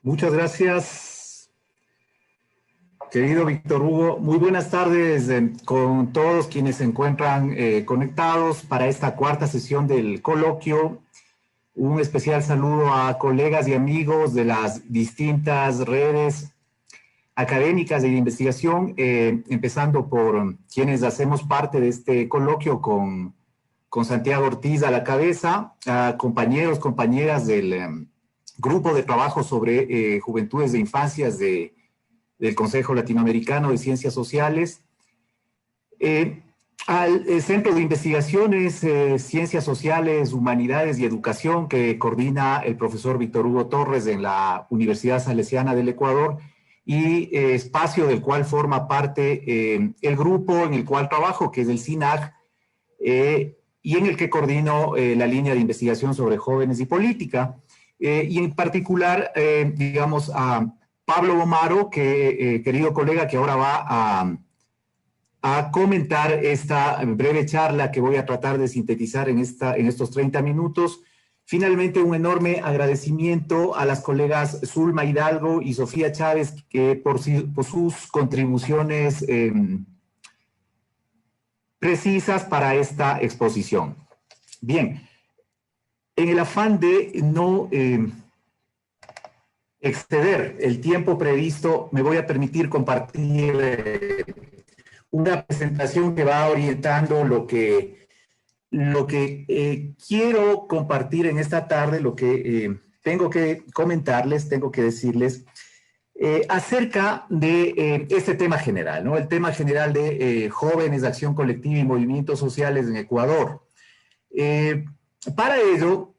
Muchas gracias, querido Víctor Hugo. Muy buenas tardes con todos quienes se encuentran conectados para esta cuarta sesión del coloquio. Un especial saludo a colegas y amigos de las distintas redes académicas y de investigación, empezando por quienes hacemos parte de este coloquio con Santiago Ortiz a la cabeza, a compañeros, compañeras del grupo de trabajo sobre juventudes de infancias del Consejo Latinoamericano de Ciencias Sociales, al Centro de Investigaciones, Ciencias Sociales, Humanidades y Educación que coordina el profesor Víctor Hugo Torres en la Universidad Salesiana del Ecuador, y espacio del cual forma parte el grupo en el cual trabajo, que es el CINAG, y en el que coordino la línea de investigación sobre jóvenes y política. Y en particular, digamos, a Pablo Bomaro, que, querido colega, que ahora va a comentar esta breve charla que voy a tratar de sintetizar en estos 30 minutos. Finalmente, un enorme agradecimiento a las colegas Zulma Hidalgo y Sofía Chávez que por sus contribuciones precisas para esta exposición. Bien, en el afán de no exceder el tiempo previsto, me voy a permitir compartir una presentación que va orientando lo que quiero compartir en esta tarde, lo que tengo que comentarles, tengo que decirles acerca de este tema general, ¿no? El tema general de jóvenes, acción colectiva y movimientos sociales en Ecuador. Para ello,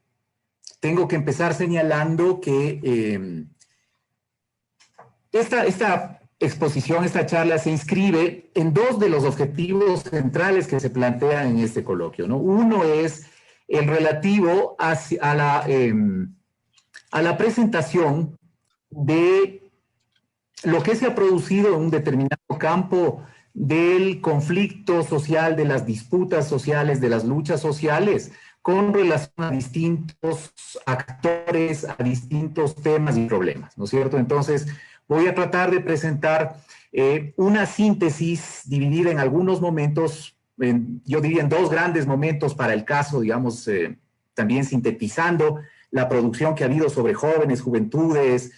tengo que empezar señalando que esta exposición, esta charla se inscribe en dos de los objetivos centrales que se plantean en este coloquio, ¿no? Uno es el relativo a la presentación de lo que se ha producido en un determinado campo del conflicto social, de las disputas sociales, de las luchas sociales, con relación a distintos actores, a distintos temas y problemas, ¿no es cierto? Entonces, voy a tratar de presentar una síntesis dividida en algunos momentos, yo diría en dos grandes momentos para el caso, digamos, también sintetizando la producción que ha habido sobre jóvenes, juventudes,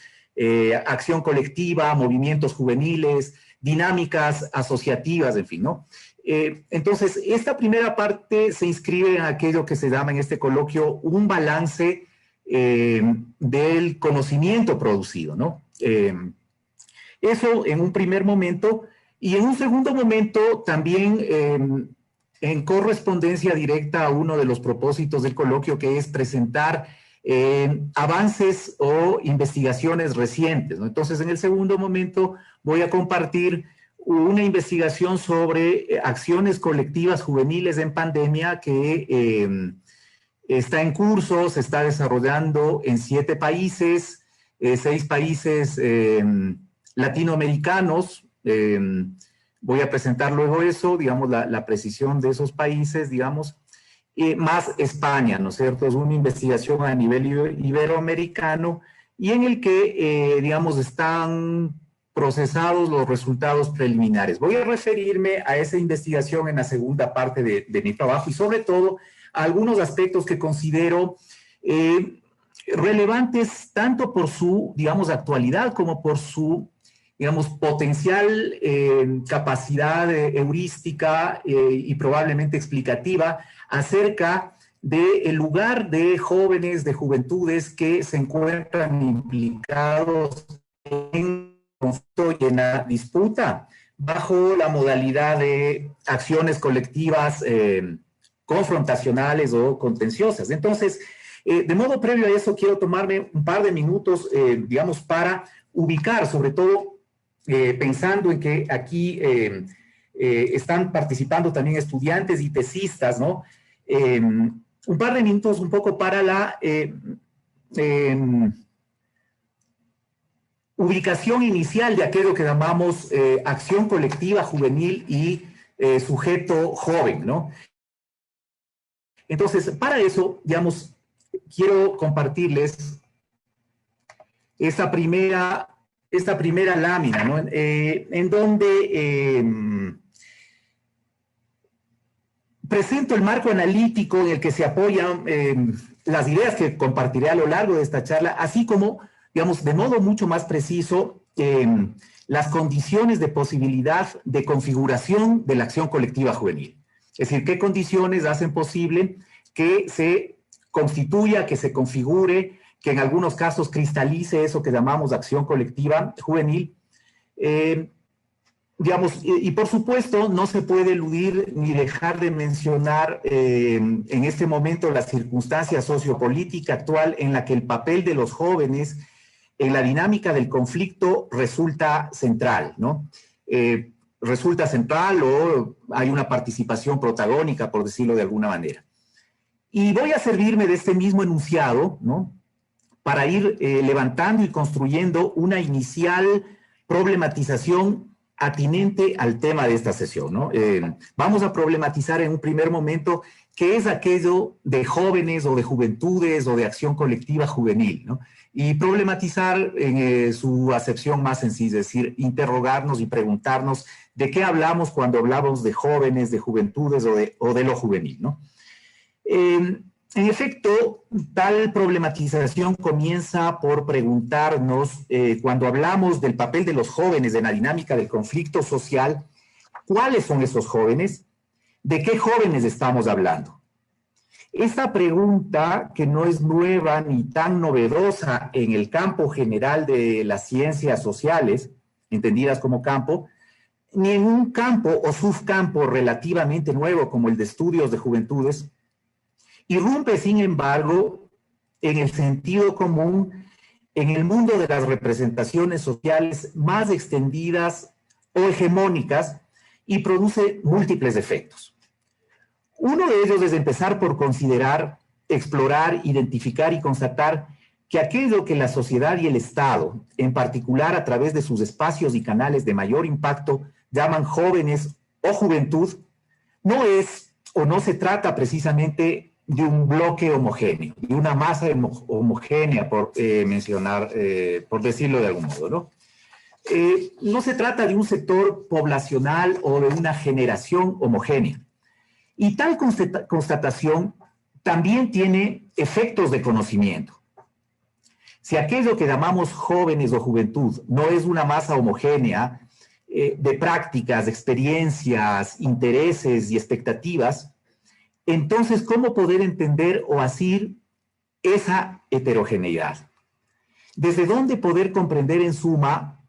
acción colectiva, movimientos juveniles, dinámicas asociativas, en fin, ¿no? Entonces, esta primera parte se inscribe en aquello que se llama en este coloquio un balance del conocimiento producido, ¿no? Eso en un primer momento, y en un segundo momento también en correspondencia directa a uno de los propósitos del coloquio, que es presentar avances o investigaciones recientes, ¿no? Entonces, en el segundo momento voy a compartir una investigación sobre acciones colectivas juveniles en pandemia que está en curso, se está desarrollando en 7 países, 6 países latinoamericanos. Voy a presentar luego eso, digamos, la precisión de esos países, digamos, más España, ¿no es cierto? Es una investigación a nivel iberoamericano y en el que, digamos, están procesados los resultados preliminares. Voy a referirme a esa investigación en la segunda parte de mi trabajo y sobre todo a algunos aspectos que considero relevantes tanto por su, digamos, actualidad como por su, digamos, potencial capacidad heurística y probablemente explicativa acerca del lugar de jóvenes, de juventudes que se encuentran implicados en conflicto y en la disputa bajo la modalidad de acciones colectivas confrontacionales o contenciosas. Entonces, de modo previo a eso, quiero tomarme un par de minutos, digamos, para ubicar, sobre todo pensando en que aquí están participando también estudiantes y tesistas, ¿no? Un par de minutos un poco para la ubicación inicial de aquello que llamamos acción colectiva juvenil y sujeto joven, ¿no? Entonces, para eso, digamos, quiero compartirles esta primera lámina, ¿no? En donde presento el marco analítico en el que se apoyan las ideas que compartiré a lo largo de esta charla, así como, digamos, de modo mucho más preciso, las condiciones de posibilidad de configuración de la acción colectiva juvenil. Es decir, qué condiciones hacen posible que se constituya, que se configure, que en algunos casos cristalice eso que llamamos acción colectiva juvenil. Digamos, y por supuesto no se puede eludir ni dejar de mencionar en este momento la circunstancia sociopolítica actual en la que el papel de los jóvenes en la dinámica del conflicto resulta central, ¿no? Resulta central o hay una participación protagónica, por decirlo de alguna manera. Y voy a servirme de este mismo enunciado, ¿no?, para ir levantando y construyendo una inicial problematización atinente al tema de esta sesión, ¿no? Vamos a problematizar en un primer momento qué es aquello de jóvenes o de juventudes o de acción colectiva juvenil, ¿no? Y problematizar en su acepción más sencilla, es decir, interrogarnos y preguntarnos de qué hablamos cuando hablamos de jóvenes, de juventudes o de lo juvenil, ¿no? En efecto, tal problematización comienza por preguntarnos, cuando hablamos del papel de los jóvenes en la dinámica del conflicto social, ¿cuáles son esos jóvenes? ¿De qué jóvenes estamos hablando? Esta pregunta, que no es nueva ni tan novedosa en el campo general de las ciencias sociales, entendidas como campo, ni en un campo o subcampo relativamente nuevo como el de estudios de juventudes, irrumpe, sin embargo, en el sentido común en el mundo de las representaciones sociales más extendidas o hegemónicas y produce múltiples efectos. Uno de ellos es empezar por considerar, explorar, identificar y constatar que aquello que la sociedad y el Estado, en particular a través de sus espacios y canales de mayor impacto, llaman jóvenes o juventud, no es o no se trata precisamente de un bloque homogéneo, de una masa homogénea, por mencionar, por decirlo de algún modo, ¿no? No se trata de un sector poblacional o de una generación homogénea. Y tal constatación también tiene efectos de conocimiento. Si aquello que llamamos jóvenes o juventud no es una masa homogénea de prácticas, experiencias, intereses y expectativas, entonces, ¿cómo poder entender o asir esa heterogeneidad? ¿Desde dónde poder comprender en suma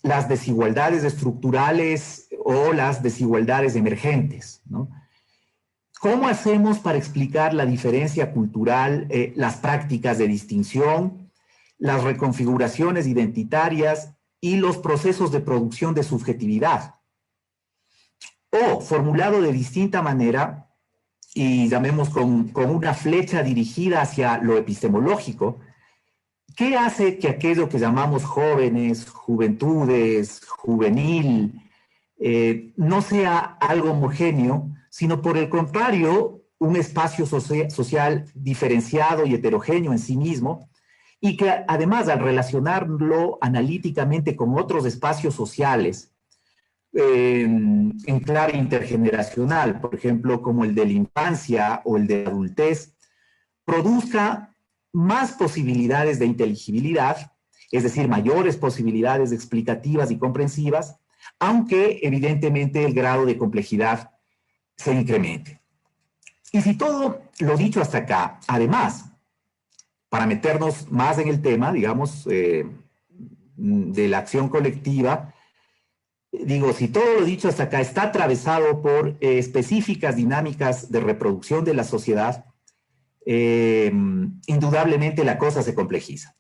las desigualdades estructurales o las desigualdades emergentes, ¿no? ¿Cómo hacemos para explicar la diferencia cultural, las prácticas de distinción, las reconfiguraciones identitarias y los procesos de producción de subjetividad? O, formulado de distinta manera, y llamemos con una flecha dirigida hacia lo epistemológico, ¿qué hace que aquello que llamamos jóvenes, juventudes, juvenil, no sea algo homogéneo, sino por el contrario, un espacio social diferenciado y heterogéneo en sí mismo, y que además al relacionarlo analíticamente con otros espacios sociales, en clave intergeneracional, por ejemplo, como el de la infancia o el de la adultez, produzca más posibilidades de inteligibilidad, es decir, mayores posibilidades explicativas y comprensivas, aunque evidentemente el grado de complejidad se incremente. Y si todo lo dicho hasta acá, además, para meternos más en el tema, digamos, de la acción colectiva, digo, si todo lo dicho hasta acá está atravesado por específicas dinámicas de reproducción de la sociedad, indudablemente la cosa se complejiza.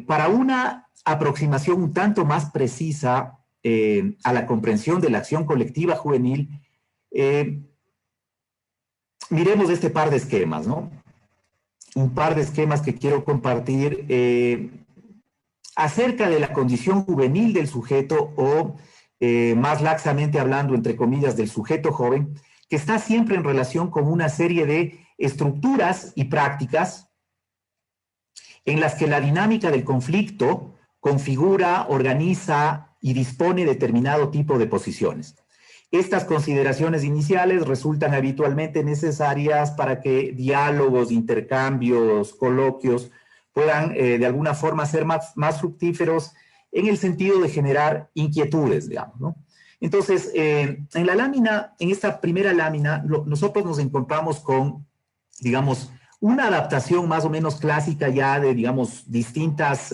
Para una aproximación un tanto más precisa a la comprensión de la acción colectiva juvenil, miremos este par de esquemas, ¿no? Un par de esquemas que quiero compartir acerca de la condición juvenil del sujeto o, más laxamente hablando, entre comillas, del sujeto joven, que está siempre en relación con una serie de estructuras y prácticas en las que la dinámica del conflicto configura, organiza y dispone determinado tipo de posiciones. Estas consideraciones iniciales resultan habitualmente necesarias para que diálogos, intercambios, coloquios puedan de alguna forma ser más fructíferos en el sentido de generar inquietudes, digamos, ¿no? Entonces, en la lámina, en esta primera lámina, nosotros nos encontramos con, digamos, una adaptación más o menos clásica ya de, digamos, distintos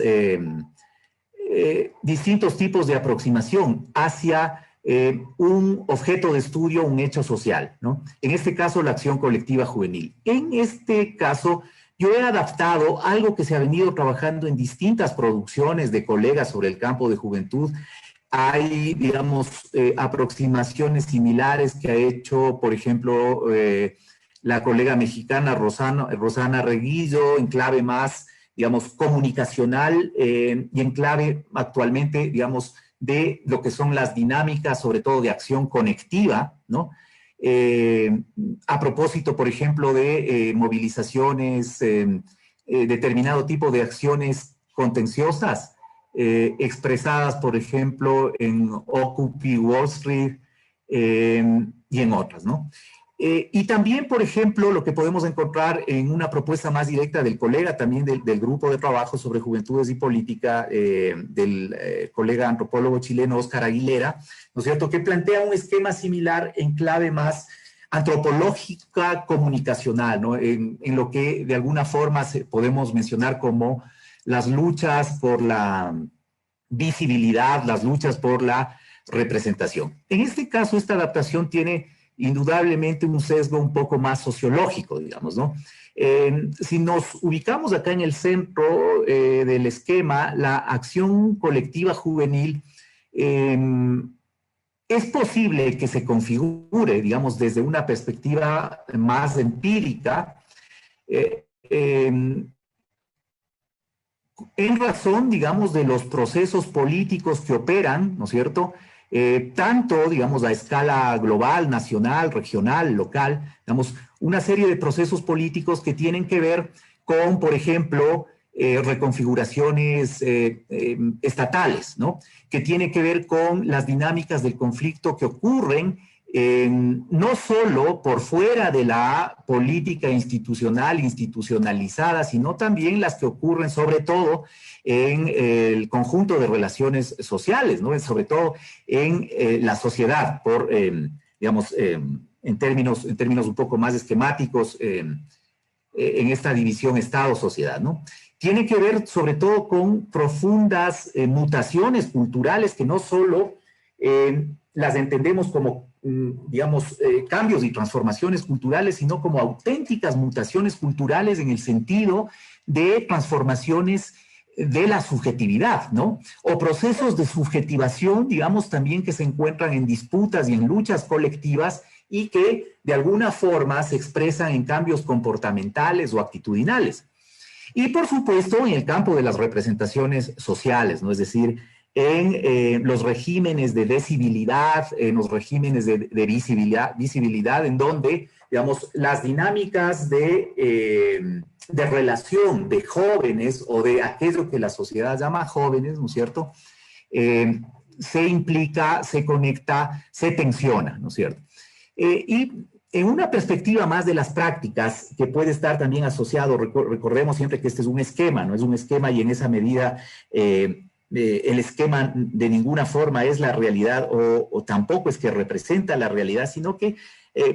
tipos de aproximación hacia un objeto de estudio, un hecho social, ¿no? En este caso, la acción colectiva juvenil. En este caso, yo he adaptado algo que se ha venido trabajando en distintas producciones de colegas sobre el campo de juventud. Hay, digamos, aproximaciones similares que ha hecho, por ejemplo, la colega mexicana Rosana Reguillo, en clave más, digamos, comunicacional y en clave actualmente, digamos, de lo que son las dinámicas, sobre todo de acción conectiva, ¿no? A propósito, por ejemplo, de movilizaciones, determinado tipo de acciones contenciosas, expresadas, por ejemplo, en Occupy Wall Street y en otras, ¿no? Y también, por ejemplo, lo que podemos encontrar en una propuesta más directa del colega, también del grupo de trabajo sobre juventudes y política, del colega antropólogo chileno Óscar Aguilera, ¿no es cierto?, que plantea un esquema similar en clave más antropológica comunicacional, ¿no? En lo que de alguna forma podemos mencionar como las luchas por la visibilidad, las luchas por la representación. En este caso, esta adaptación tiene indudablemente un sesgo un poco más sociológico, digamos, ¿no? Si nos ubicamos acá en el centro del esquema, la acción colectiva juvenil es posible que se configure, digamos, desde una perspectiva más empírica, en razón, digamos, de los procesos políticos que operan, ¿no es cierto?, tanto, digamos, a escala global, nacional, regional, local, digamos, una serie de procesos políticos que tienen que ver con, por ejemplo, reconfiguraciones estatales, ¿no? Que tienen que ver con las dinámicas del conflicto que ocurren no solo por fuera de la política institucional, institucionalizada, sino también las que ocurren sobre todo en el conjunto de relaciones sociales, ¿no? Sobre todo en la sociedad, por, digamos, en términos un poco más esquemáticos, en esta división Estado-sociedad, ¿no? Tiene que ver sobre todo con profundas mutaciones culturales que no solo las entendemos como, digamos, cambios y transformaciones culturales, sino como auténticas mutaciones culturales en el sentido de transformaciones de la subjetividad, ¿no? O procesos de subjetivación, digamos, también que se encuentran en disputas y en luchas colectivas y que de alguna forma se expresan en cambios comportamentales o actitudinales. Y por supuesto en el campo de las representaciones sociales, ¿no? Es decir, en los regímenes de decibilidad, en los regímenes de visibilidad, en donde, digamos, las dinámicas de relación de jóvenes o de aquello que la sociedad llama jóvenes, ¿no es cierto?, se implica, se conecta, se tensiona, ¿no es cierto? Y en una perspectiva más de las prácticas, que puede estar también asociado, recordemos siempre que este es un esquema, ¿no? Es un esquema y en esa medida el esquema de ninguna forma es la realidad o tampoco es que representa la realidad, sino que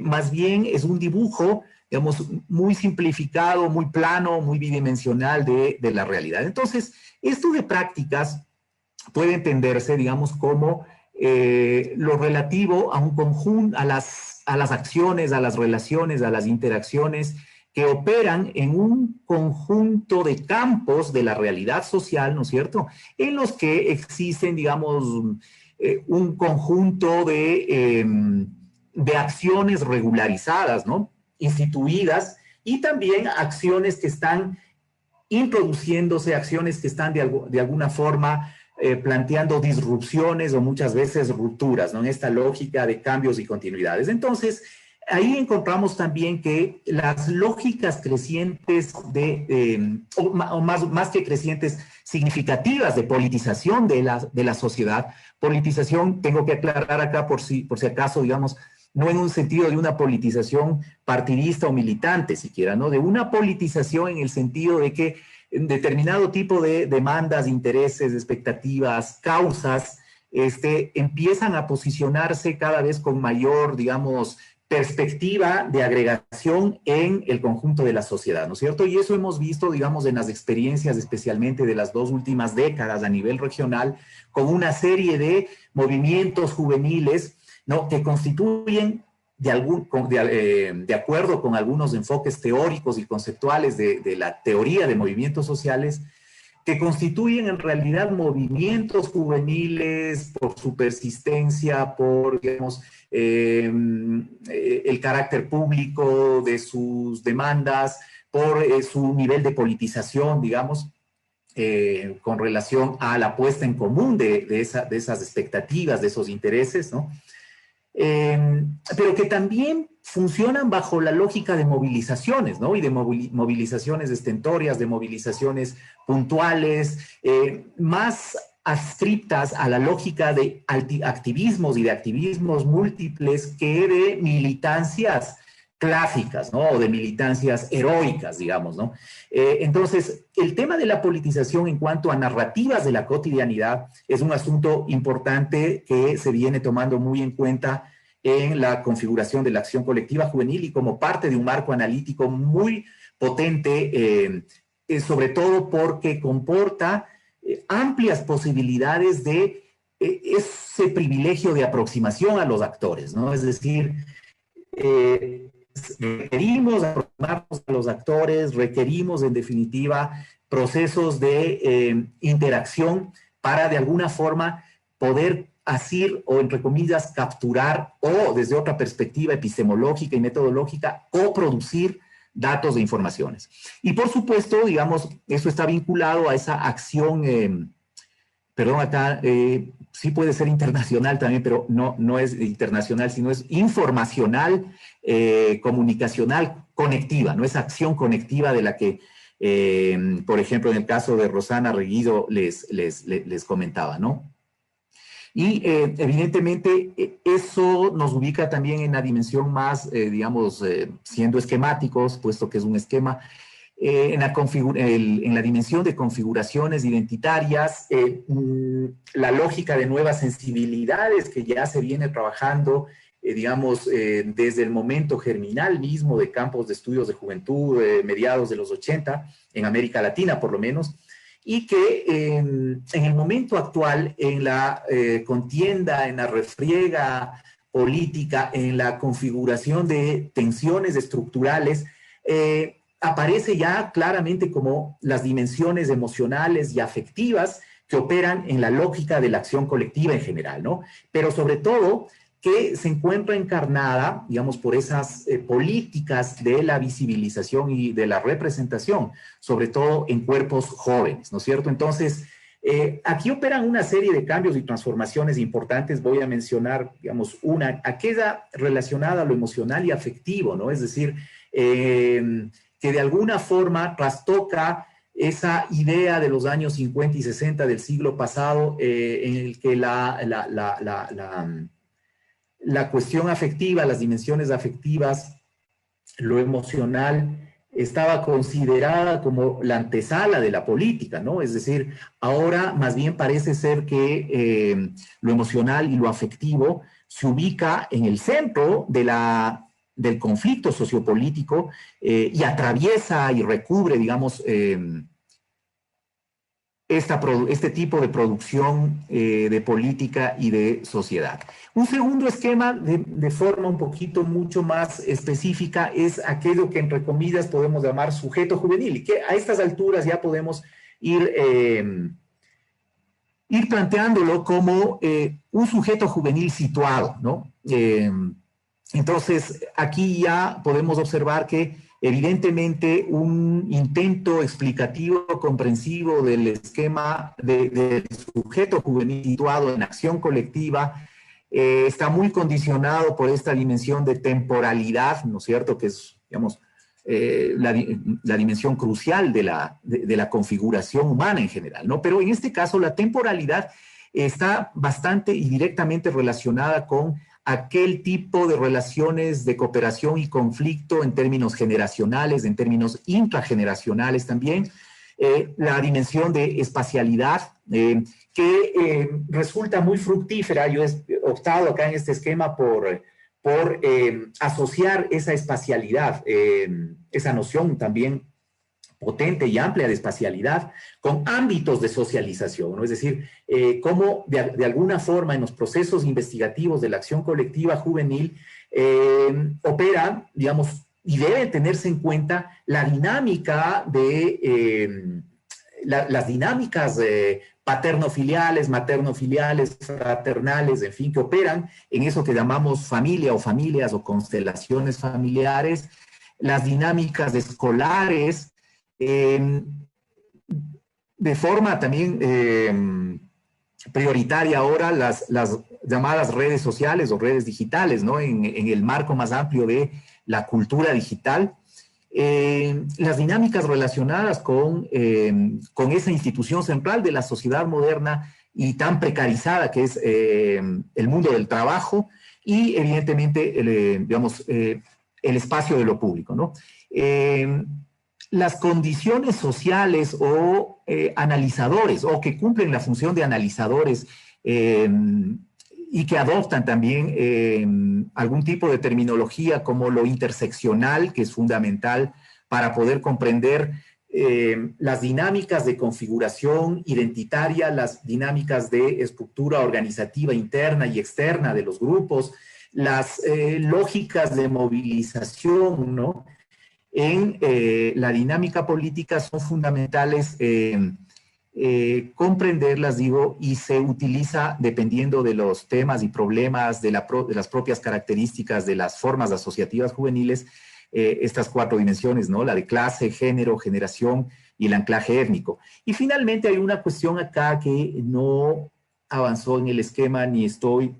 más bien es un dibujo, digamos, muy simplificado, muy plano, muy bidimensional de la realidad. Entonces, esto de prácticas puede entenderse, digamos, como lo relativo a un conjunto, a las acciones, a las relaciones, a las interacciones que operan en un conjunto de campos de la realidad social, ¿no es cierto?, en los que existen, digamos, un conjunto de acciones regularizadas, ¿no?, instituidas, y también acciones que están introduciéndose, acciones que están de alguna forma planteando disrupciones o muchas veces rupturas, ¿no?, en esta lógica de cambios y continuidades. Entonces, ahí encontramos también que las lógicas crecientes o más que crecientes, significativas de politización de la sociedad, politización, tengo que aclarar acá por si acaso, digamos, no en un sentido de una politización partidista o militante siquiera, ¿no? De una politización en el sentido de que determinado tipo de demandas, intereses, expectativas, causas, empiezan a posicionarse cada vez con mayor, digamos, perspectiva de agregación en el conjunto de la sociedad, ¿no es cierto? Y eso hemos visto, digamos, en las experiencias, especialmente de las 2 últimas décadas a nivel regional, con una serie de movimientos juveniles, ¿no? Que constituyen, de acuerdo con algunos enfoques teóricos y conceptuales de la teoría de movimientos sociales, que constituyen en realidad movimientos juveniles por su persistencia, por, digamos, el carácter público de sus demandas, por su nivel de politización, digamos, con relación a la puesta en común de esas expectativas, de esos intereses, ¿no? Pero que también funcionan bajo la lógica de movilizaciones, ¿no? Y de movilizaciones estentorias, de movilizaciones puntuales, más adscriptas a la lógica de activismos y de activismos múltiples que de militancias clásicas, ¿no? O de militancias heroicas, digamos, ¿no? Entonces, el tema de la politización en cuanto a narrativas de la cotidianidad es un asunto importante que se viene tomando muy en cuenta en la configuración de la acción colectiva juvenil y como parte de un marco analítico muy potente, sobre todo porque comporta amplias posibilidades de ese privilegio de aproximación a los actores, ¿no? Es decir, requerimos aproximarnos a los actores, requerimos en definitiva procesos de interacción para de alguna forma poder asir o entre comillas capturar o desde otra perspectiva epistemológica y metodológica coproducir datos de informaciones. Y por supuesto, digamos, eso está vinculado a esa acción, perdón, acá sí puede ser internacional también, pero no es internacional, sino es informacional, comunicacional, conectiva, no es acción conectiva de la que, por ejemplo, en el caso de Rosana Reguido les comentaba, ¿no? Y evidentemente eso nos ubica también en la dimensión más, digamos, siendo esquemáticos, puesto que es un esquema, en la dimensión de configuraciones identitarias, la lógica de nuevas sensibilidades que ya se viene trabajando, digamos, desde el momento germinal mismo de campos de estudios de juventud, mediados de los 80, en América Latina por lo menos, y que en el momento actual, en la contienda, en la refriega política, en la configuración de tensiones estructurales, aparece ya claramente como las dimensiones emocionales y afectivas que operan en la lógica de la acción colectiva en general, ¿no? Pero sobre todo que se encuentra encarnada, digamos, por esas políticas de la visibilización y de la representación, sobre todo en cuerpos jóvenes, ¿no es cierto? Entonces, aquí operan una serie de cambios y transformaciones importantes. Voy a mencionar, digamos, aquella relacionada a lo emocional y afectivo, ¿no? Es decir, que de alguna forma trastoca esa idea de los años 50 y 60 del siglo pasado, en el que la cuestión afectiva, las dimensiones afectivas, lo emocional, estaba considerada como la antesala de la política, ¿no? Es decir, ahora más bien parece ser que lo emocional y lo afectivo se ubica en el centro del conflicto sociopolítico y atraviesa y recubre, digamos, este tipo de producción de política y de sociedad. Un segundo esquema de forma un poquito mucho más específica es aquello que entre comillas podemos llamar sujeto juvenil y que a estas alturas ya podemos ir planteándolo como un sujeto juvenil situado, ¿no? Entonces, aquí ya podemos observar que evidentemente un intento explicativo, comprensivo del esquema del sujeto juvenil situado en acción colectiva está muy condicionado por esta dimensión de temporalidad, ¿no es cierto?, que es, digamos, la dimensión crucial de la configuración humana en general, ¿no? Pero en este caso la temporalidad está bastante y directamente relacionada con aquel tipo de relaciones de cooperación y conflicto en términos generacionales, en términos intrageneracionales también, la dimensión de espacialidad, que resulta muy fructífera. Yo he optado acá en este esquema por asociar esa espacialidad, esa noción también potente y amplia de espacialidad con ámbitos de socialización, ¿no? Es decir, cómo de alguna forma en los procesos investigativos de la acción colectiva juvenil opera, digamos, y debe tenerse en cuenta la dinámica de las dinámicas paterno-filiales, materno-filiales, fraternales, en fin, que operan en eso que llamamos familia o familias o constelaciones familiares, las dinámicas escolares, de forma también prioritaria ahora las llamadas redes sociales o redes digitales, ¿no? En el marco más amplio de la cultura digital. Las dinámicas relacionadas con esa institución central de la sociedad moderna y tan precarizada que es el mundo del trabajo y evidentemente el espacio de lo público, ¿no? Las condiciones sociales o analizadores o que cumplen la función de analizadores y que adoptan también algún tipo de terminología como lo interseccional, que es fundamental para poder comprender las dinámicas de configuración identitaria, las dinámicas de estructura organizativa interna y externa de los grupos, las lógicas de movilización, ¿no? En la dinámica política son fundamentales comprenderlas, digo, y se utiliza dependiendo de los temas y problemas, de las propias características de las formas asociativas juveniles, estas cuatro dimensiones, ¿no? La de clase, género, generación y el anclaje étnico. Y finalmente hay una cuestión acá que no avanzó en el esquema ni estoy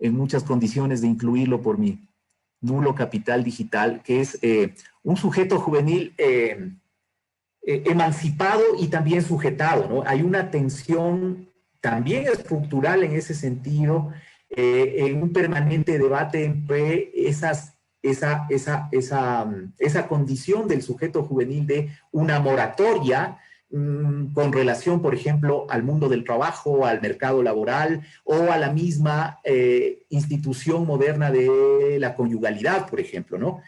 en muchas condiciones de incluirlo por mi nulo capital digital, que es un sujeto juvenil emancipado y también sujetado, ¿no? Hay una tensión también estructural en ese sentido, en un permanente debate entre esa condición del sujeto juvenil de una moratoria con relación, por ejemplo, al mundo del trabajo, al mercado laboral o a la misma institución moderna de la conyugalidad, por ejemplo, ¿no?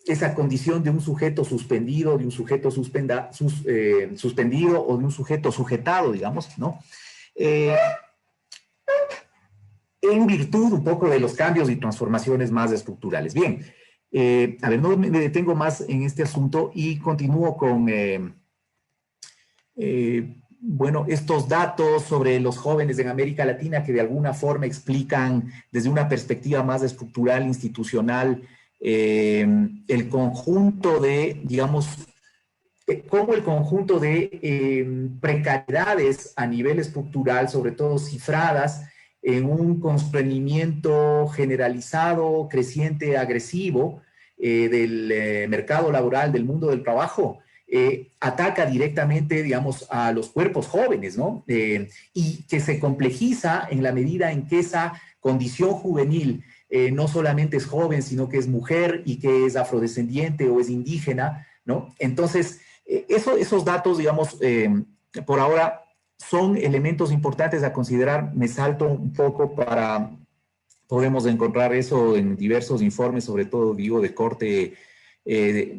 Esa condición de un sujeto suspendido, de un sujeto suspendido o de un sujeto sujetado, digamos, ¿no? En virtud un poco de los cambios y transformaciones más estructurales. Bien, a ver, no me detengo más en este asunto y continúo con, bueno, estos datos sobre los jóvenes en América Latina que de alguna forma explican desde una perspectiva más estructural, institucional, el conjunto de, digamos, cómo el conjunto de precariedades a nivel estructural, sobre todo cifradas, en un constreñimiento generalizado, creciente, agresivo del mercado laboral, del mundo del trabajo, ataca directamente, digamos, a los cuerpos jóvenes, ¿no? Y que se complejiza en la medida en que esa condición juvenil no solamente es joven, sino que es mujer y que es afrodescendiente o es indígena, ¿no? Entonces, esos datos, digamos, por ahora son elementos importantes a considerar. Me salto un poco podemos encontrar eso en diversos informes, sobre todo, digo, de corte,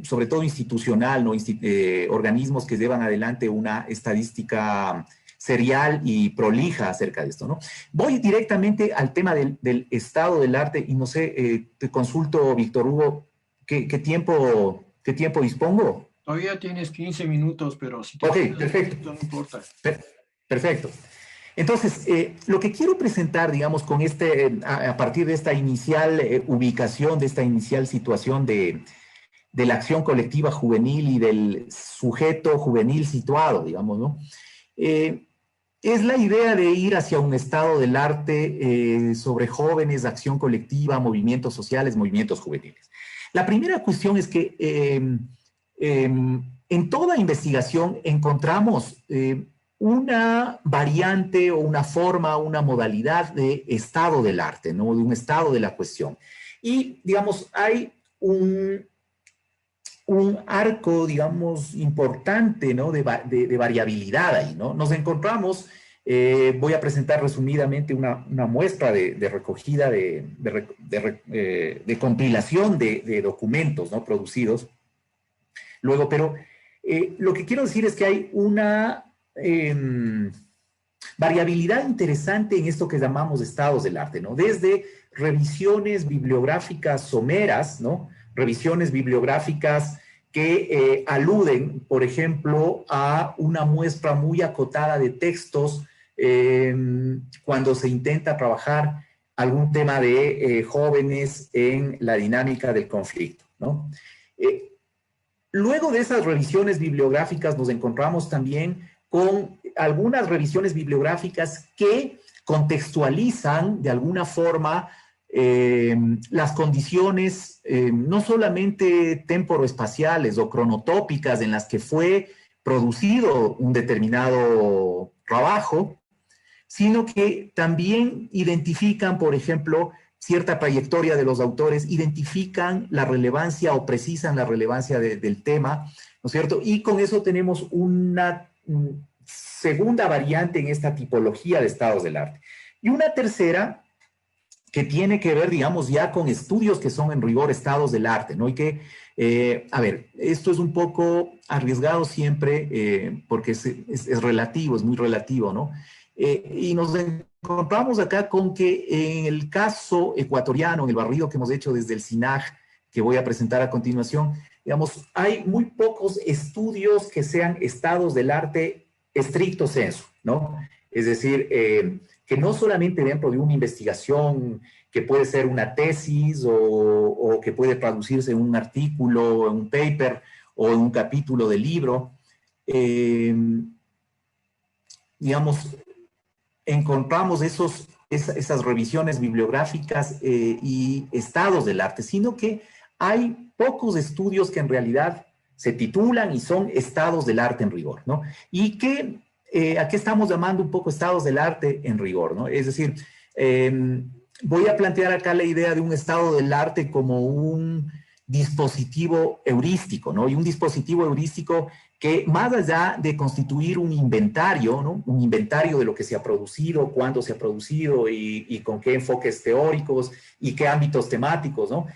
sobre todo institucional, ¿no? Organismos que llevan adelante una estadística serial y prolija acerca de esto, ¿no? Voy directamente al tema del estado del arte y no sé, te consulto, Víctor Hugo, ¿qué tiempo dispongo? Todavía tienes 15 minutos, pero si te Ok, perfecto. no importa. Perfecto. Entonces, lo que quiero presentar, digamos, con a partir de esta inicial ubicación, de esta inicial situación de la acción colectiva juvenil y del sujeto juvenil situado, digamos, ¿no? es la idea de ir hacia un estado del arte sobre jóvenes, acción colectiva, movimientos sociales, movimientos juveniles. La primera cuestión es que en toda investigación encontramos una variante o una forma, una modalidad de estado del arte, ¿no? De un estado de la cuestión. Y, digamos, hay un arco, digamos, importante, ¿no? de variabilidad ahí, ¿no? Nos encontramos, voy a presentar resumidamente una muestra de recogida, de compilación de documentos, ¿no? Producidos. Luego, pero lo que quiero decir es que hay una variabilidad interesante en esto que llamamos estados del arte, ¿no? Desde revisiones bibliográficas someras, ¿no? Revisiones bibliográficas que aluden, por ejemplo, a una muestra muy acotada de textos cuando se intenta trabajar algún tema de jóvenes en la dinámica del conflicto, ¿no? Luego de esas revisiones bibliográficas nos encontramos también con algunas revisiones bibliográficas que contextualizan de alguna forma las condiciones no solamente temporoespaciales o cronotópicas en las que fue producido un determinado trabajo, sino que también identifican, por ejemplo, cierta trayectoria de los autores, identifican la relevancia o precisan la relevancia del tema, ¿no es cierto? Y con eso tenemos una segunda variante en esta tipología de estados del arte. Y una tercera que tiene que ver, digamos, ya con estudios que son en rigor estados del arte, ¿no? Y que, a ver, esto es un poco arriesgado siempre porque es relativo, es muy relativo, ¿no? Y nos encontramos acá con que en el caso ecuatoriano, en el barrido que hemos hecho desde el SINAG, que voy a presentar a continuación, digamos, hay muy pocos estudios que sean estados del arte estricto sensu, ¿no? Es decir, que no solamente dentro de una investigación que puede ser una tesis o que puede traducirse en un artículo, en un paper o en un capítulo de libro, digamos, encontramos esas revisiones bibliográficas y estados del arte, sino que hay pocos estudios que en realidad se titulan y son estados del arte en rigor, ¿no? Y que, ¿a qué estamos llamando un poco estados del arte en rigor, ¿no? Es decir, voy a plantear acá la idea de un estado del arte como un dispositivo heurístico, ¿no? Y un dispositivo heurístico que más allá de constituir un inventario, ¿no? Un inventario de lo que se ha producido, cuándo se ha producido y con qué enfoques teóricos y qué ámbitos temáticos, ¿no?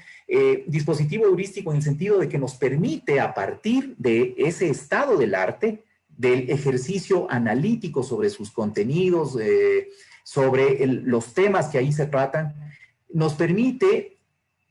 Dispositivo heurístico en el sentido de que nos permite a partir de ese estado del arte, del ejercicio analítico sobre sus contenidos, sobre los temas que ahí se tratan, nos permite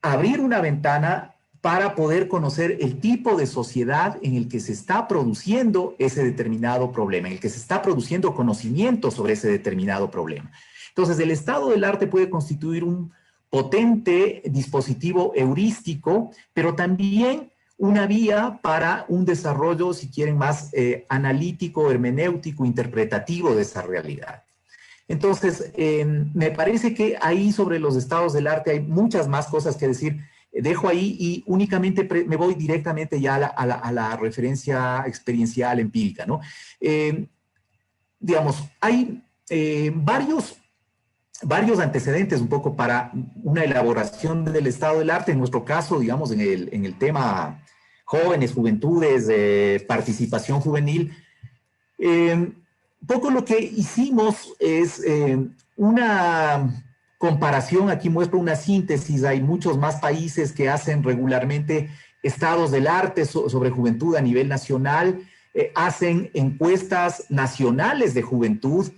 abrir una ventana para poder conocer el tipo de sociedad en el que se está produciendo ese determinado problema, en el que se está produciendo conocimiento sobre ese determinado problema. Entonces, el estado del arte puede constituir un potente dispositivo heurístico, pero también una vía para un desarrollo, si quieren, más analítico, hermenéutico, interpretativo de esa realidad. Entonces, me parece que ahí sobre los estados del arte hay muchas más cosas que decir. Dejo ahí y únicamente me voy directamente ya a la referencia experiencial empírica, ¿no? Digamos, hay varios antecedentes un poco para una elaboración del estado del arte. En nuestro caso, digamos, en el tema jóvenes, juventudes, participación juvenil, poco lo que hicimos es una comparación. Aquí muestro una síntesis. Hay muchos más países que hacen regularmente estados del arte sobre juventud a nivel nacional, hacen encuestas nacionales de juventud,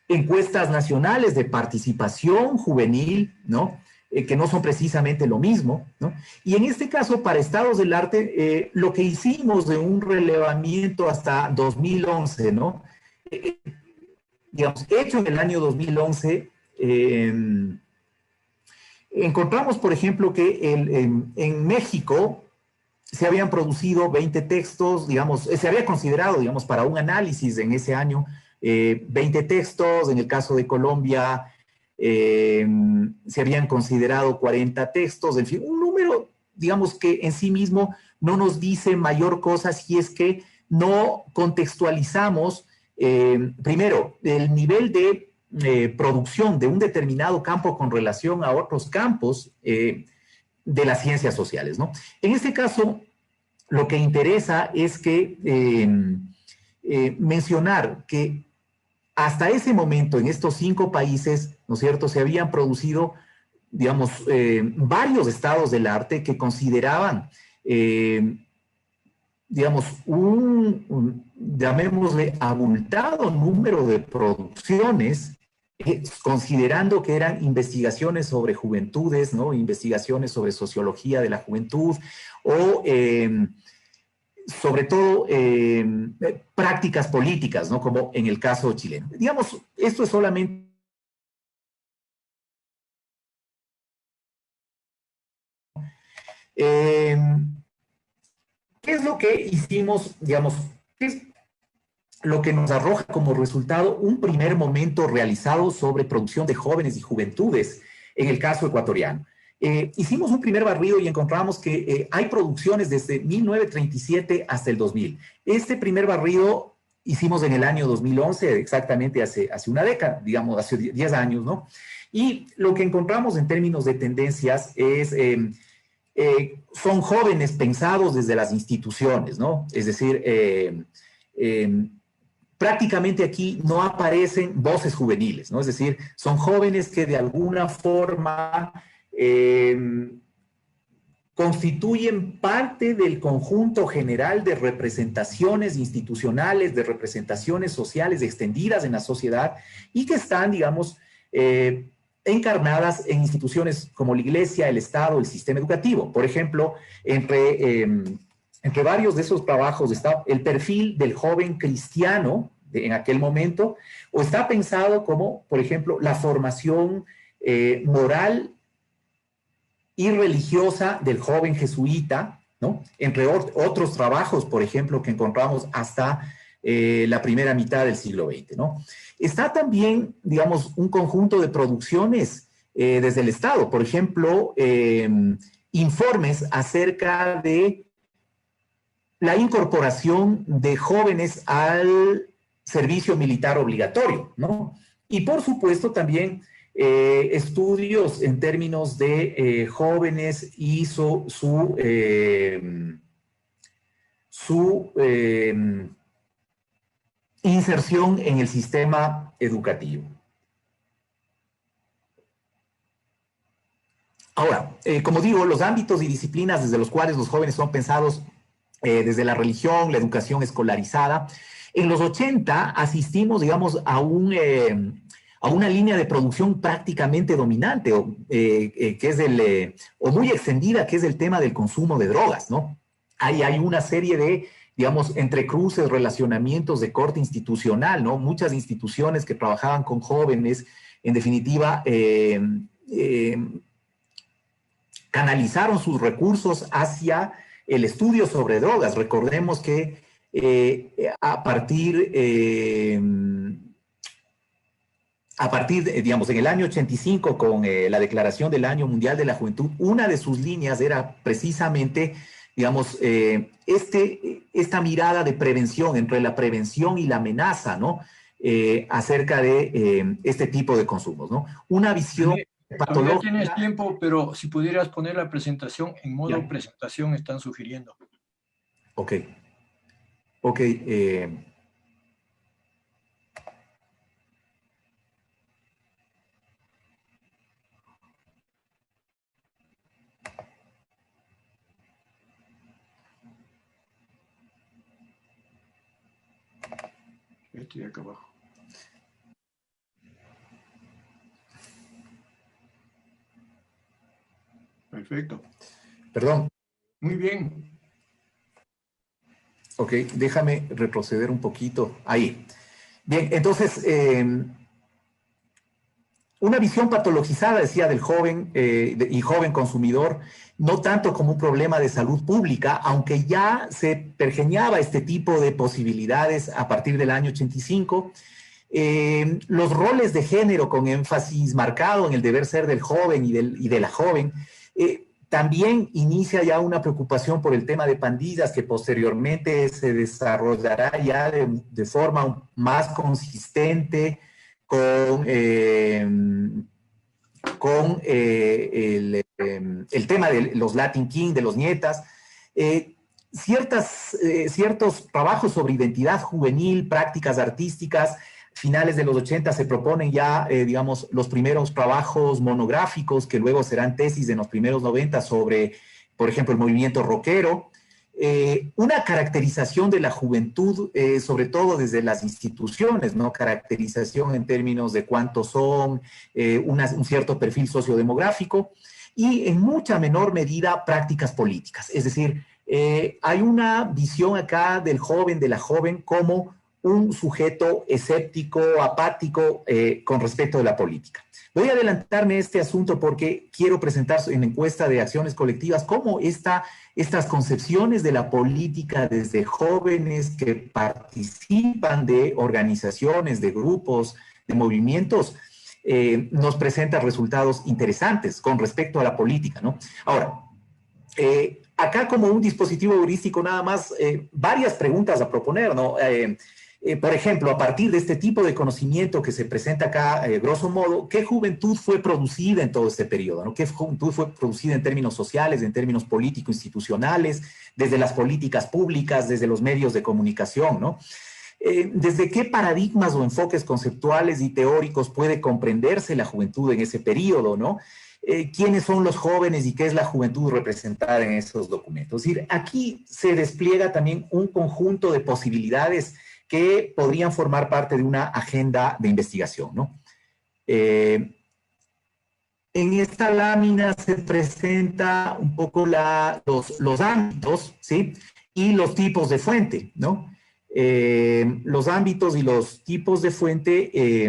encuestas nacionales de participación juvenil, ¿no? Que no son precisamente lo mismo, ¿no? Y en este caso, para estados del arte, lo que hicimos de un relevamiento hasta 2011, ¿no? Digamos, hecho en el año 2011, encontramos, por ejemplo, que en México se habían producido 20 textos, digamos, se había considerado, digamos, para un análisis en ese año, 20 textos, en el caso de Colombia se habían considerado 40 textos, en fin, un número, digamos que en sí mismo no nos dice mayor cosa si es que no contextualizamos, primero, el nivel de producción de un determinado campo con relación a otros campos de las ciencias sociales, ¿no? En este caso, lo que interesa es que mencionar que hasta ese momento, en estos 5 países, ¿no es cierto?, se habían producido, digamos, varios estados del arte que consideraban, digamos, llamémosle, abultado número de producciones, considerando que eran investigaciones sobre juventudes, ¿no?, investigaciones sobre sociología de la juventud, o sobre todo prácticas políticas, ¿no?, como en el caso chileno. Digamos, esto es solamente ¿qué es lo que hicimos, digamos, qué es lo que nos arroja como resultado un primer momento realizado sobre producción de jóvenes y juventudes en el caso ecuatoriano? Hicimos un primer barrido y encontramos que hay producciones desde 1937 hasta el 2000. Este primer barrido hicimos en el año 2011, exactamente hace una década, digamos, hace 10 años, ¿no? Y lo que encontramos en términos de tendencias es, son jóvenes pensados desde las instituciones, ¿no? Es decir, prácticamente aquí no aparecen voces juveniles, ¿no? Es decir, son jóvenes que de alguna forma constituyen parte del conjunto general de representaciones institucionales, de representaciones sociales extendidas en la sociedad y que están, digamos, encarnadas en instituciones como la iglesia, el Estado, el sistema educativo. Por ejemplo, entre varios de esos trabajos está el perfil del joven cristiano en aquel momento, o está pensado como, por ejemplo, la formación moral y religiosa del joven jesuita, ¿no?, entre otros trabajos, por ejemplo, que encontramos hasta la primera mitad del siglo XX, ¿no? Está también, digamos, un conjunto de producciones desde el Estado, por ejemplo, informes acerca de la incorporación de jóvenes al servicio militar obligatorio, ¿no? Y por supuesto también estudios en términos de jóvenes y su inserción en el sistema educativo. Ahora, como digo, los ámbitos y disciplinas desde los cuales los jóvenes son pensados desde la religión, la educación escolarizada. En los 80 asistimos, digamos, a una línea de producción prácticamente dominante, que es o muy extendida, que es el tema del consumo de drogas, ¿no? Hay una serie de, digamos, entrecruces, relacionamientos de corte institucional, ¿no? Muchas instituciones que trabajaban con jóvenes, en definitiva, canalizaron sus recursos hacia el estudio sobre drogas. Recordemos que a partir, digamos, en el año 85, con la declaración del Año Mundial de la Juventud, una de sus líneas era precisamente, digamos, esta mirada de prevención, entre la prevención y la amenaza, ¿no? Acerca de este tipo de consumos, ¿no? Una visión todavía tienes tiempo, pero si pudieras poner la presentación en modo presentación, están sugiriendo. Ok. Ok. Estoy acá abajo. Perfecto. Perdón. Muy bien. Ok, déjame retroceder un poquito. Ahí. Bien, entonces, una visión patologizada, decía, del joven y joven consumidor, no tanto como un problema de salud pública, aunque ya se pergeñaba este tipo de posibilidades a partir del año 85. Los roles de género con énfasis marcado en el deber ser del joven y de la joven. También inicia ya una preocupación por el tema de pandillas que posteriormente se desarrollará ya de forma más consistente con el tema de los Latin King, de los nietas. Ciertos trabajos sobre identidad juvenil, prácticas artísticas. Finales de los 80 se proponen ya, digamos, los primeros trabajos monográficos que luego serán tesis en los primeros 90 sobre, por ejemplo, el movimiento rockero. Una caracterización de la juventud, sobre todo desde las instituciones, ¿no? Caracterización en términos de cuántos son, un cierto perfil sociodemográfico y en mucha menor medida prácticas políticas. Es decir, hay una visión acá del joven, de la joven, como un sujeto escéptico, apático con respecto de la política. Voy a adelantarme este asunto porque quiero presentar en la encuesta de acciones colectivas cómo estas concepciones de la política desde jóvenes que participan de organizaciones, de grupos, de movimientos, nos presentan resultados interesantes con respecto a la política, ¿no? Ahora, acá como un dispositivo heurístico nada más, varias preguntas a proponer, ¿no? Por ejemplo, a partir de este tipo de conocimiento que se presenta acá, grosso modo, ¿qué juventud fue producida en todo este periodo, ¿no? ¿Qué juventud fue producida en términos sociales, en términos político-institucionales, desde las políticas públicas, desde los medios de comunicación, ¿no? ¿Desde qué paradigmas o enfoques conceptuales y teóricos puede comprenderse la juventud en ese periodo, ¿no? ¿Quiénes son los jóvenes y qué es la juventud representada en esos documentos? Es decir, aquí se despliega también un conjunto de posibilidades que podrían formar parte de una agenda de investigación, ¿no? En esta lámina se presenta un poco los ámbitos, ¿sí? Y los tipos de fuente, ¿no? Los ámbitos y los tipos de fuente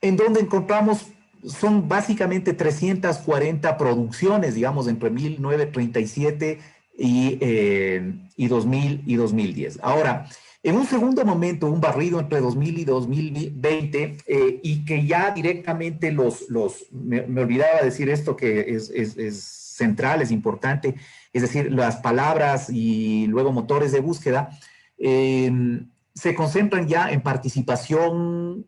en donde encontramos son básicamente 340 producciones, digamos, entre 1937 y 2000 y 2010. Ahora, en un segundo momento, un barrido entre 2000 y 2020, y que ya directamente me olvidaba decir esto que es central, es importante, es decir, las palabras y luego motores de búsqueda, se concentran ya en participación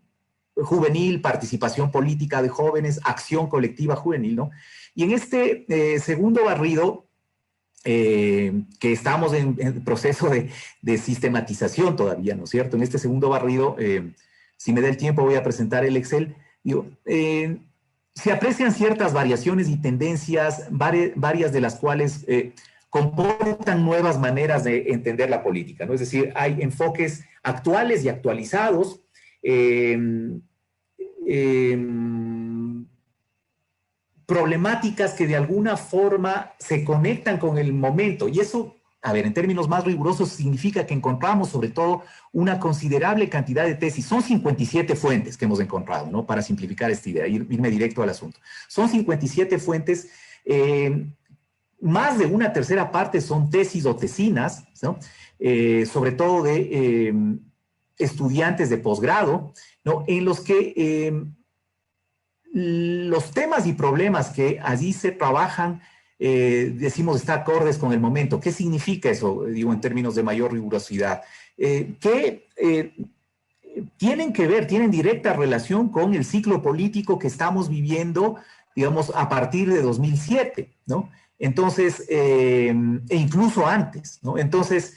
juvenil, participación política de jóvenes, acción colectiva juvenil, ¿no? Y en este segundo barrido, que estamos en proceso de sistematización todavía, ¿no es cierto? En este segundo barrido, si me da el tiempo voy a presentar el Excel, digo, se aprecian ciertas variaciones y tendencias, varias de las cuales comportan nuevas maneras de entender la política, ¿no? Es decir, hay enfoques actuales y actualizados, problemáticas que de alguna forma se conectan con el momento. Y eso, a ver, en términos más rigurosos, significa que encontramos sobre todo una considerable cantidad de tesis. Son 57 fuentes que hemos encontrado, ¿no? Para simplificar esta idea, irme directo al asunto. Son 57 fuentes, más de una tercera parte son tesis o tesinas, ¿no? Sobre todo de estudiantes de posgrado, ¿no? En los que los temas y problemas que allí se trabajan, decimos, está acordes con el momento. ¿Qué significa eso, digo, en términos de mayor rigurosidad? Que tienen que ver, tienen directa relación con el ciclo político que estamos viviendo, digamos, a partir de 2007, ¿no? Entonces, e incluso antes, ¿no? Entonces,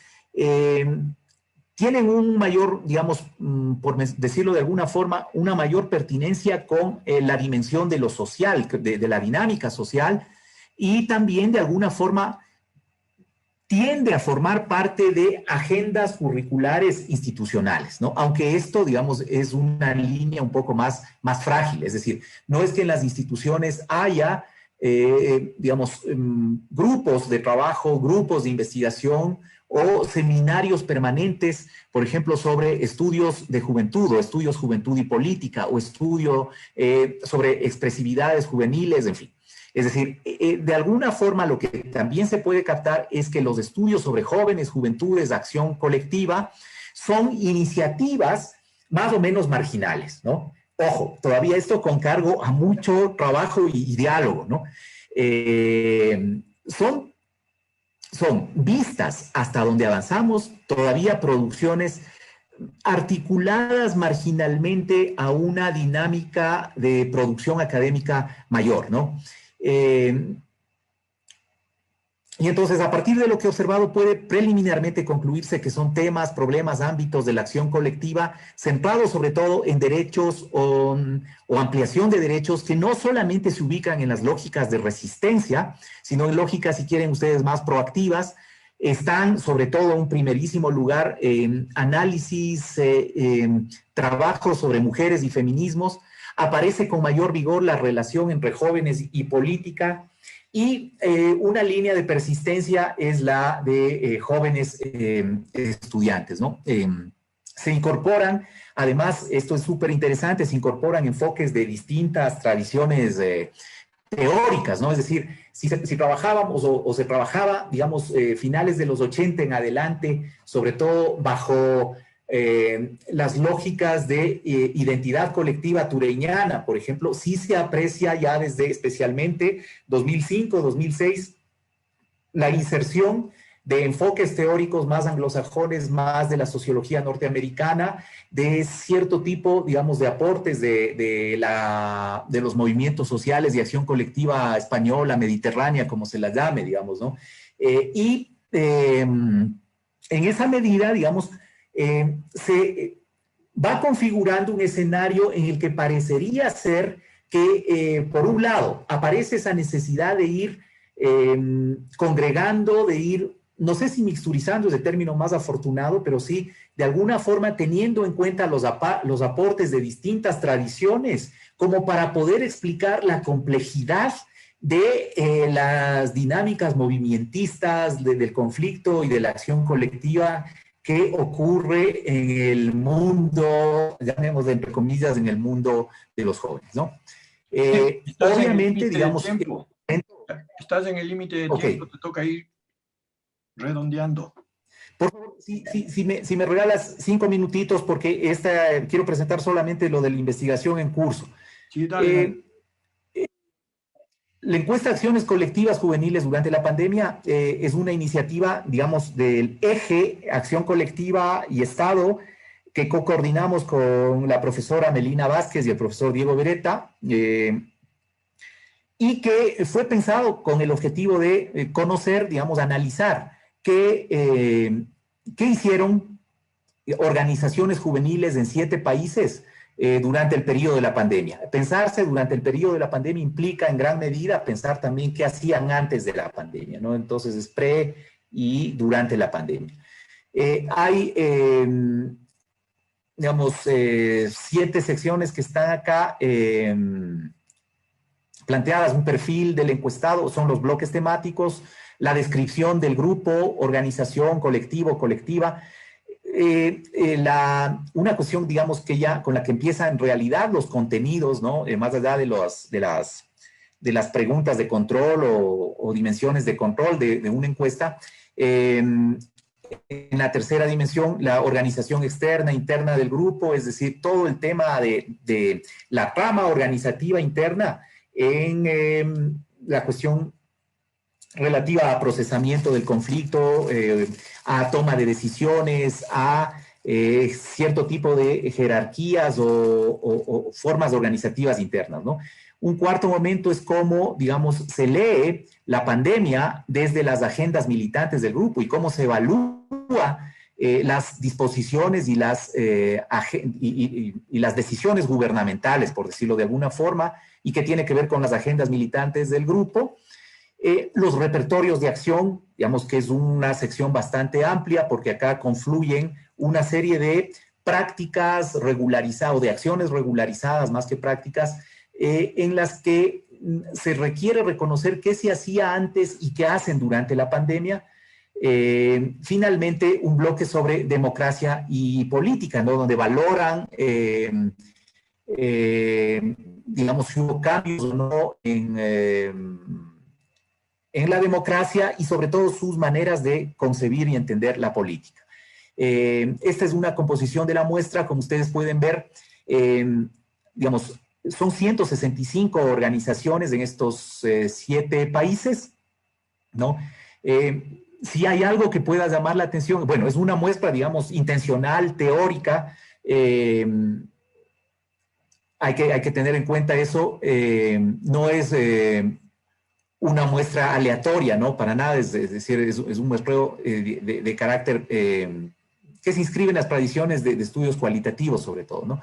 tienen un mayor, digamos, por decirlo de alguna forma, una mayor pertinencia con la dimensión de lo social, de la dinámica social, y también de alguna forma tiende a formar parte de agendas curriculares institucionales, ¿no? Aunque esto, digamos, es una línea un poco más frágil, es decir, no es que en las instituciones haya, digamos, grupos de trabajo, grupos de investigación o seminarios permanentes, por ejemplo, sobre estudios de juventud o estudios juventud y política o estudio sobre expresividades juveniles, en fin. Es decir, de alguna forma lo que también se puede captar es que los estudios sobre jóvenes, juventudes, acción colectiva, son iniciativas más o menos marginales, ¿no? Ojo, todavía esto con cargo a mucho trabajo y diálogo, ¿no? Son vistas hasta donde avanzamos todavía producciones articuladas marginalmente a una dinámica de producción académica mayor, ¿no? Y entonces, a partir de lo que he observado, puede preliminarmente concluirse que son temas, problemas, ámbitos de la acción colectiva, centrados sobre todo en derechos o ampliación de derechos que no solamente se ubican en las lógicas de resistencia, sino en lógicas, si quieren ustedes, más proactivas. Están, sobre todo, en un primerísimo lugar, análisis, trabajos sobre mujeres y feminismos. Aparece con mayor vigor la relación entre jóvenes y política. Y una línea de persistencia es la de jóvenes estudiantes, ¿no? Se incorporan, además, esto es súper interesante, se incorporan enfoques de distintas tradiciones teóricas, ¿no? Es decir, si trabajábamos o se trabajaba, digamos, finales de los 80 en adelante, sobre todo bajo las lógicas de identidad colectiva tureñana, por ejemplo, sí se aprecia ya desde especialmente 2005, 2006, la inserción de enfoques teóricos más anglosajones, más de la sociología norteamericana, de cierto tipo, digamos, de aportes de los movimientos sociales de acción colectiva española, mediterránea, como se la llame, digamos, ¿no? En esa medida, digamos, se va configurando un escenario en el que parecería ser que, por un lado, aparece esa necesidad de ir congregando, de ir, no sé si mixturizando es el término más afortunado, pero sí, de alguna forma teniendo en cuenta los aportes de distintas tradiciones, como para poder explicar la complejidad de las dinámicas movimentistas, del conflicto y de la acción colectiva que ocurre en el mundo, llamémoslo entre comillas, en el mundo de los jóvenes, ¿no? Obviamente, digamos... Estás en el límite de tiempo, te toca ir redondeando. Por favor, si me regalas 5 minutitos, porque quiero presentar solamente lo de la investigación en curso. Sí, dale. La encuesta de acciones colectivas juveniles durante la pandemia es una iniciativa, digamos, del eje Acción Colectiva y Estado, que coordinamos con la profesora Melina Vázquez y el profesor Diego Beretta, y que fue pensado con el objetivo de conocer, digamos, analizar qué hicieron organizaciones juveniles en 7 países durante el periodo de la pandemia. Pensarse durante el periodo de la pandemia implica en gran medida pensar también qué hacían antes de la pandemia, ¿no? Entonces es pre y durante la pandemia. Hay, digamos, 7 secciones que están acá planteadas, un perfil del encuestado, son los bloques temáticos, la descripción del grupo, organización, colectivo, colectiva, una cuestión, digamos, que ya con la que empieza en realidad los contenidos, ¿no? Más allá de las preguntas de control o dimensiones de control de una encuesta. En la tercera dimensión, la organización externa, interna del grupo, es decir, todo el tema de la trama organizativa interna en la cuestión relativa a procesamiento del conflicto, a toma de decisiones, a cierto tipo de jerarquías o formas organizativas internas, ¿no? Un cuarto momento es cómo, digamos, se lee la pandemia desde las agendas militantes del grupo y cómo se evalúa las disposiciones y las decisiones gubernamentales, por decirlo de alguna forma, y que tiene que ver con las agendas militantes del grupo. Los repertorios de acción, digamos que es una sección bastante amplia porque acá confluyen una serie de prácticas regularizadas o de acciones regularizadas más que prácticas en las que se requiere reconocer qué se hacía antes y qué hacen durante la pandemia. Finalmente, un bloque sobre democracia y política, ¿no? Donde valoran digamos, si hubo cambios o no en la democracia y sobre todo sus maneras de concebir y entender la política. Esta es una composición de la muestra, como ustedes pueden ver, digamos, son 165 organizaciones en estos 7 países, ¿no? Si hay algo que pueda llamar la atención, bueno, es una muestra, digamos, intencional, teórica, hay que tener en cuenta eso, no es una muestra aleatoria, ¿no? Para nada, es decir, es un muestreo de carácter que se inscribe en las tradiciones de estudios cualitativos, sobre todo, ¿no?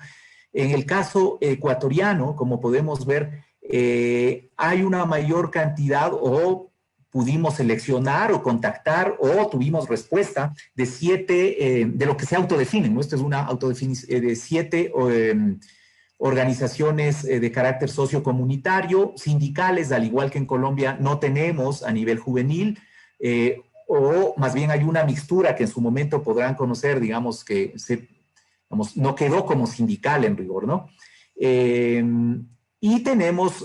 En el caso ecuatoriano, como podemos ver, hay una mayor cantidad o pudimos seleccionar o contactar o tuvimos respuesta de 7, de lo que se autodefinen, ¿no? Esto es una autodefinición de 7 organizaciones de carácter sociocomunitario, sindicales, al igual que en Colombia no tenemos a nivel juvenil, o más bien hay una mixtura que en su momento podrán conocer, digamos, que no quedó como sindical en rigor, ¿no? Y tenemos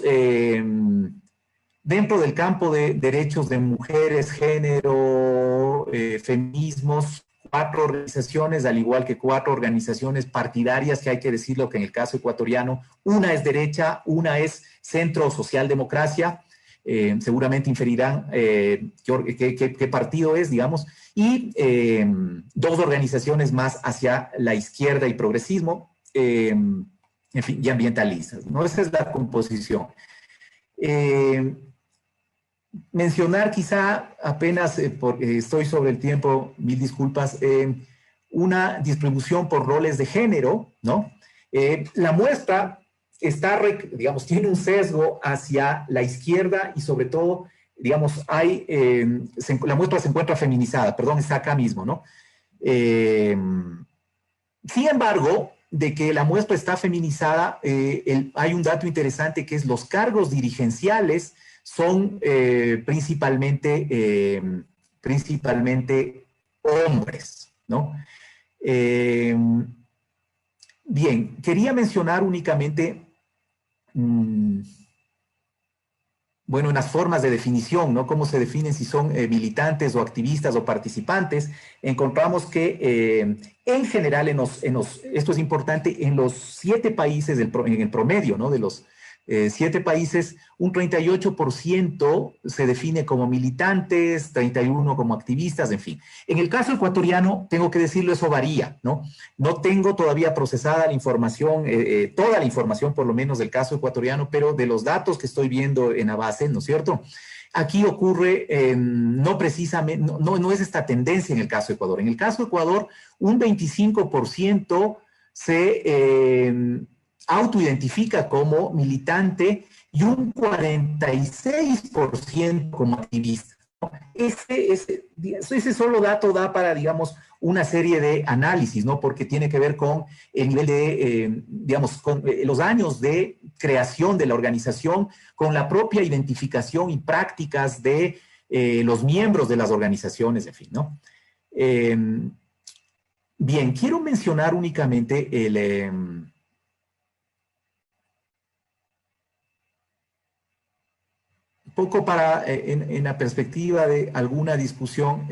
dentro del campo de derechos de mujeres, género, feminismos, 4 organizaciones, al igual que 4 organizaciones partidarias, que hay que decirlo que en el caso ecuatoriano, una es derecha, una es Centro Socialdemocracia, seguramente inferirán qué partido es, digamos, y 2 organizaciones más hacia la izquierda y progresismo, en fin, y ambientalistas, ¿no? Esa es la composición. Mencionar quizá apenas, porque estoy sobre el tiempo, mil disculpas, una distribución por roles de género, ¿no? La muestra está, digamos, tiene un sesgo hacia la izquierda y sobre todo, digamos, la muestra se encuentra feminizada, perdón, está acá mismo, ¿no? Sin embargo, de que la muestra está feminizada, hay un dato interesante que es los cargos dirigenciales son principalmente hombres, ¿no? Bien, quería mencionar únicamente, bueno, unas formas de definición, ¿no? Cómo se definen si son militantes o activistas o participantes. Encontramos que en general, esto es importante, en los 7 países, en el promedio, ¿no? De los 7 países, un 38% se define como militantes, 31% como activistas, en fin. En el caso ecuatoriano, tengo que decirlo, eso varía, ¿no? No tengo todavía procesada la información, toda la información por lo menos del caso ecuatoriano, pero de los datos que estoy viendo en la base, ¿no es cierto? Aquí ocurre, no precisamente, no es esta tendencia en el caso de Ecuador. En el caso de Ecuador, un 25% se autoidentifica como militante y un 46% como activista, ¿no? Ese solo dato da para, digamos, una serie de análisis, ¿no? Porque tiene que ver con el nivel de, digamos, con los años de creación de la organización, con la propia identificación y prácticas de los miembros de las organizaciones, en fin, ¿no? Bien, quiero mencionar únicamente poco para, en la perspectiva de alguna discusión,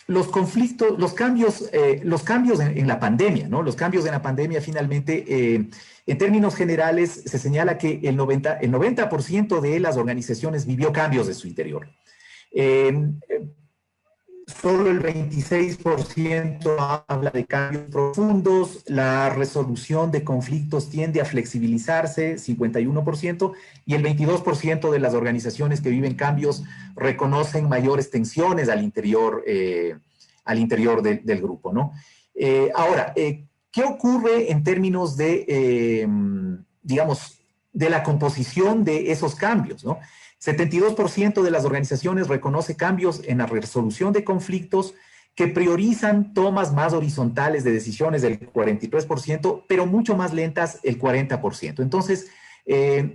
los conflictos, los cambios en la pandemia, ¿no? Los cambios en la pandemia finalmente, en términos generales, se señala que el 90% de las organizaciones vivió cambios de su interior. Solo el 26% habla de cambios profundos, la resolución de conflictos tiende a flexibilizarse, 51%, y el 22% de las organizaciones que viven cambios reconocen mayores tensiones al interior del grupo, ¿no? Ahora, ¿qué ocurre en términos de, digamos, de la composición de esos cambios, ¿no? 72% de las organizaciones reconoce cambios en la resolución de conflictos, que priorizan tomas más horizontales de decisiones del 43%, pero mucho más lentas el 40%. Entonces,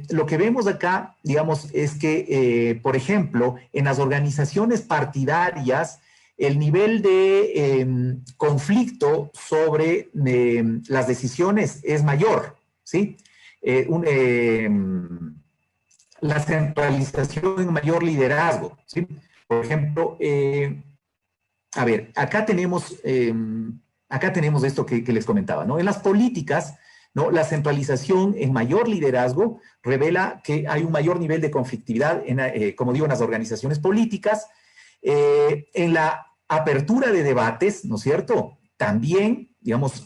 lo que vemos acá, digamos, es que, por ejemplo, en las organizaciones partidarias, el nivel de conflicto sobre las decisiones es mayor, ¿sí? La centralización en mayor liderazgo, ¿sí? Por ejemplo, a ver, acá tenemos esto que les comentaba, ¿no? En las políticas, ¿no? La centralización en mayor liderazgo revela que hay un mayor nivel de conflictividad, como digo, en las organizaciones políticas. En la apertura de debates, ¿no es cierto? También, digamos,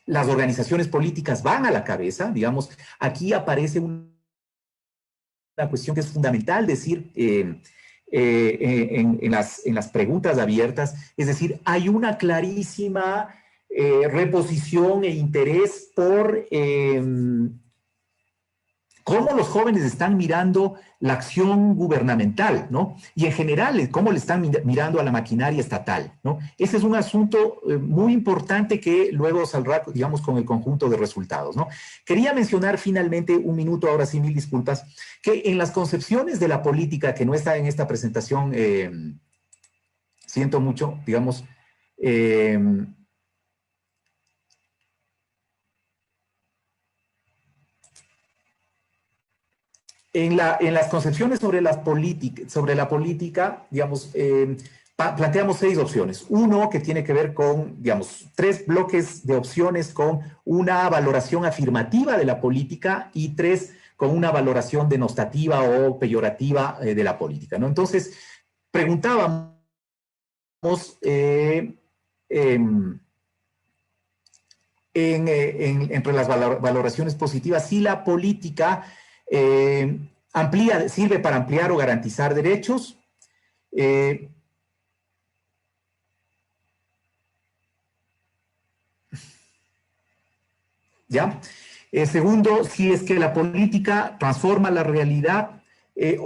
las organizaciones políticas van a la cabeza, digamos, aquí aparece una cuestión que es fundamental decir en las preguntas abiertas, es decir, hay una clarísima reposición e interés por cómo los jóvenes están mirando la acción gubernamental, ¿no? Y en general, cómo le están mirando a la maquinaria estatal, ¿no? Ese es un asunto muy importante que luego saldrá, digamos, con el conjunto de resultados, ¿no? Quería mencionar finalmente, un minuto, ahora sí, mil disculpas, que en las concepciones de la política, que no está en esta presentación, siento mucho, digamos, en las concepciones sobre la política, digamos, planteamos 6 opciones. Uno que tiene que ver con, digamos, 3 bloques de opciones con una valoración afirmativa de la política y 3 con una valoración denostativa o peyorativa de la política, ¿no? Entonces, preguntábamos entre las valoraciones positivas si la política sirve para ampliar o garantizar derechos. ¿Ya? Segundo, si es que la política transforma la realidad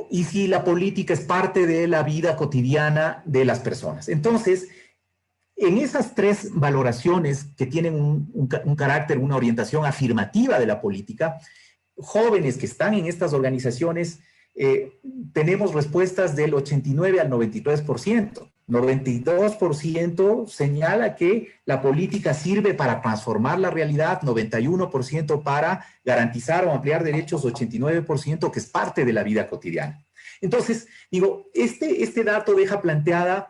y si la política es parte de la vida cotidiana de las personas. Entonces, en esas 3 valoraciones que tienen un carácter, una orientación afirmativa de la política, jóvenes que están en estas organizaciones, tenemos respuestas del 89 al 93%. 92% señala que la política sirve para transformar la realidad, 91% para garantizar o ampliar derechos, 89% que es parte de la vida cotidiana. Entonces, digo, este dato deja planteada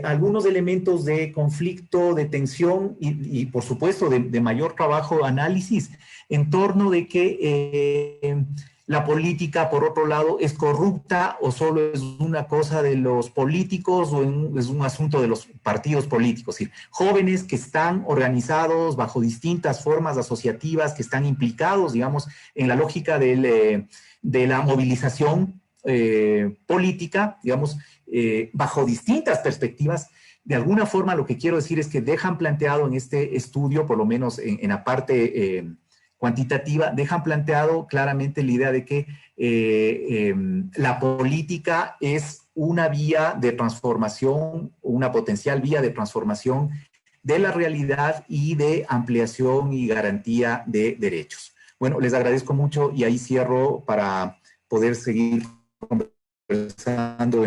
algunos elementos de conflicto, de tensión y por supuesto, de mayor trabajo, análisis, en torno de que la política, por otro lado, es corrupta o solo es una cosa de los políticos o es un asunto de los partidos políticos. Es decir, jóvenes que están organizados bajo distintas formas asociativas, que están implicados, digamos, en la lógica de la movilización política, digamos, bajo distintas perspectivas. De alguna forma, lo que quiero decir es que dejan planteado en este estudio, por lo menos en la parte cuantitativa, dejan planteado claramente la idea de que la política es una vía de transformación, una potencial vía de transformación de la realidad y de ampliación y garantía de derechos. Bueno, les agradezco mucho y ahí cierro para poder seguir conversando